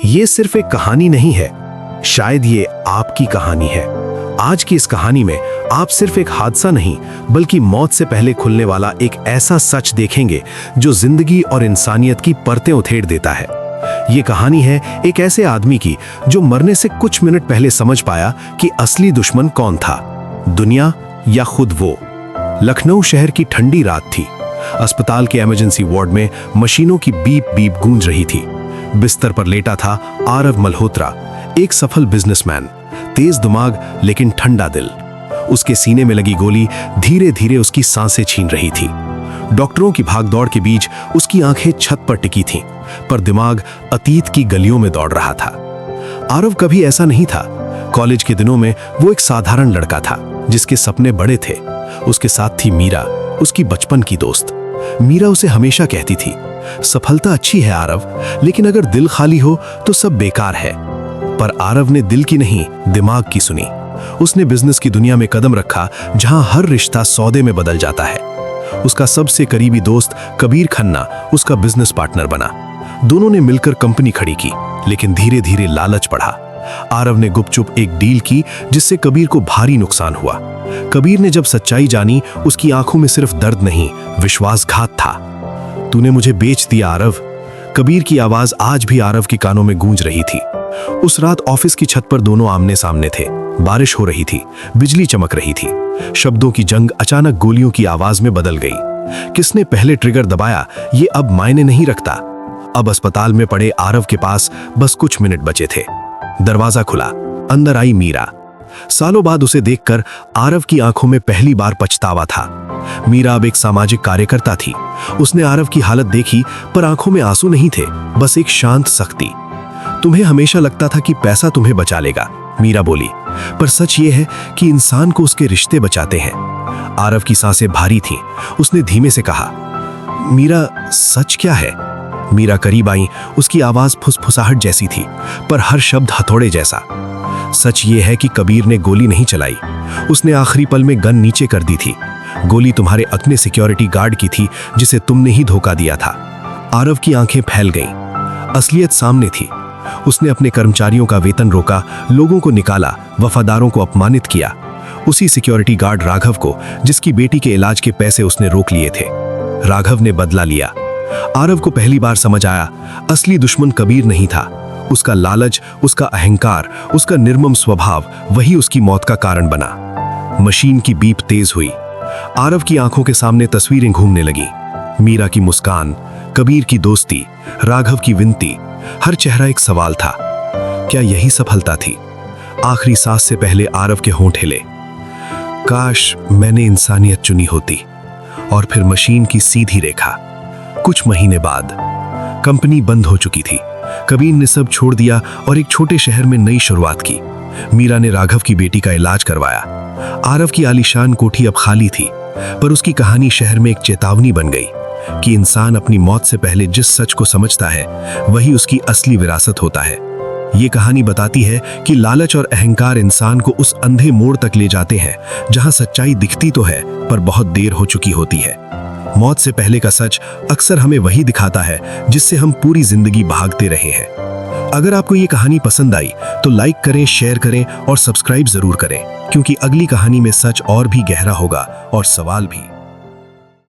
ये सिर्फ एक कहानी नहीं है, शायद ये आपकी कहानी है। आज की इस कहानी में आप सिर्फ एक हादसा नहीं बल्कि मौत से पहले खुलने वाला एक ऐसा सच देखेंगे जो जिंदगी और इंसानियत की परतें उधेड़ देता है। ये कहानी है एक ऐसे आदमी की जो मरने से कुछ मिनट पहले समझ पाया कि असली दुश्मन कौन था, दुनिया या खुद वो। लखनऊ शहर की ठंडी रात थी। अस्पताल के इमरजेंसी वार्ड में मशीनों की बीप बीप गूंज रही थी। बिस्तर पर लेटा था आरव मल्होत्रा, एक सफल बिजनेसमैन, तेज दिमाग लेकिन ठंडा दिल। उसके सीने में लगी गोली धीरे धीरे उसकी सांसें छीन रही थी। डॉक्टरों की भागदौड़ के बीच उसकी आंखें छत पर टिकी थीं, पर दिमाग अतीत की गलियों में दौड़ रहा था। आरव कभी ऐसा नहीं था। कॉलेज के दिनों में वो एक साधारण लड़का था जिसके सपने बड़े थे। उसके साथ थी मीरा, उसकी बचपन की दोस्त। मीरा उसे हमेशा कहती थी, सफलता अच्छी है आरव, लेकिन अगर दिल खाली हो तो सब बेकार है। पर आरव ने दिल की नहीं, दिमाग की सुनी। उसने बिजनेस की दुनिया में कदम रखा जहां हर रिश्ता सौदे में बदल जाता है। उसका सबसे करीबी दोस्त कबीर खन्ना उसका बिजनेस पार्टनर बना। दोनों ने मिलकर कंपनी खड़ी की, लेकिन धीरे धीरे लालच बढ़ा। आरव ने गुपचुप एक डील की जिससे कबीर को भारी नुकसान हुआ। कबीर ने जब सच्चाई जानी, उसकी आंखों में सिर्फ दर्द नहीं, विश्वासघात था। तूने मुझे बेच दिया आरव। कबीर की आवाज आज भी आरव के कानों में गूंज रही थी। उस रात ऑफिस की छत पर दोनों आमने सामने थे। बारिश हो रही थी, बिजली चमक रही थी। शब्दों की जंग अचानक गोलियों की आवाज में बदल गई। किसने पहले ट्रिगर दबाया ये अब मायने नहीं रखता। अब अस्पताल में पड़े आरव के पास बस कुछ मिनट बचे थे। दरवाजा खुला, अंदर आई मीरा। सालों बाद उसे देखकर आरव की आंखों में पहली बार पछतावा था। मीरा अब एक सामाजिक कार्यकर्ता थी। उसने आरव की हालत देखी, पर आंखों में आंसू नहीं थे, बस एक शांत सख्ती। तुम्हें हमेशा लगता था कि पैसा तुम्हें बचा लेगा, मीरा बोली, पर सच ये है कि इंसान को उसके रिश्ते बचाते हैं। आरव की सांसें भारी थीं। उसने धीमे से कहा, मीरा सच क्या है? मीरा करीब आई। उसकी आवाज फुसफुसाहट जैसी थी, पर हर शब्द हथौड़े जैसा। सच ये है कि कबीर ने गोली नहीं चलाई। उसने आखिरी पल में गन नीचे कर दी थी। गोली तुम्हारे अपने सिक्योरिटी गार्ड की थी जिसे तुमने ही धोखा दिया था। आरव की आंखें फैल गईं। असलियत सामने थी। उसने अपने कर्मचारियों का वेतन रोका, लोगों को निकाला, वफादारों को अपमानित किया। उसी सिक्योरिटी गार्ड राघव को, जिसकी बेटी के इलाज के पैसे उसने रोक लिए थे। राघव ने बदला लिया। आरव को पहली बार समझ आया, असली दुश्मन कबीर नहीं था। उसका लालच, उसका अहंकार, उसका निर्मम स्वभाव, वही उसकी मौत का कारण बना। मशीन की बीप तेज हुई। आरव की आंखों के सामने तस्वीरें घूमने लगी। मीरा की मुस्कान, कबीर की दोस्ती, राघव की विनती, हर चेहरा एक सवाल था। क्या यही सफलता थी? आखिरी सांस से पहले आरव के होंठ हिले। काश मैंने इंसानियत चुनी होती। और फिर मशीन की सीधी रेखा। कुछ महीने बाद कंपनी बंद हो चुकी थी। कबीर ने सब छोड़ दिया और एक छोटे शहर में नई शुरुआत की। मीरा ने राघव की बेटी का इलाज करवाया। आरव की आलीशान कोठी अब खाली थी, पर उसकी कहानी शहर में एक चेतावनी बन गई कि इंसान अपनी मौत से पहले जिस सच को समझता है वही उसकी असली विरासत होता है। ये कहानी बताती है कि लालच और अहंकार इंसान को उस अंधे मोड़ तक ले जाते हैं जहां सच्चाई दिखती तो है पर बहुत देर हो चुकी होती है। मौत से पहले का सच अक्सर हमें वही दिखाता है जिससे हम पूरी जिंदगी भागते रहे हैं। अगर आपको ये कहानी पसंद आई तो लाइक करें, शेयर करें और सब्सक्राइब जरूर करें, क्योंकि अगली कहानी में सच और भी गहरा होगा और सवाल भी।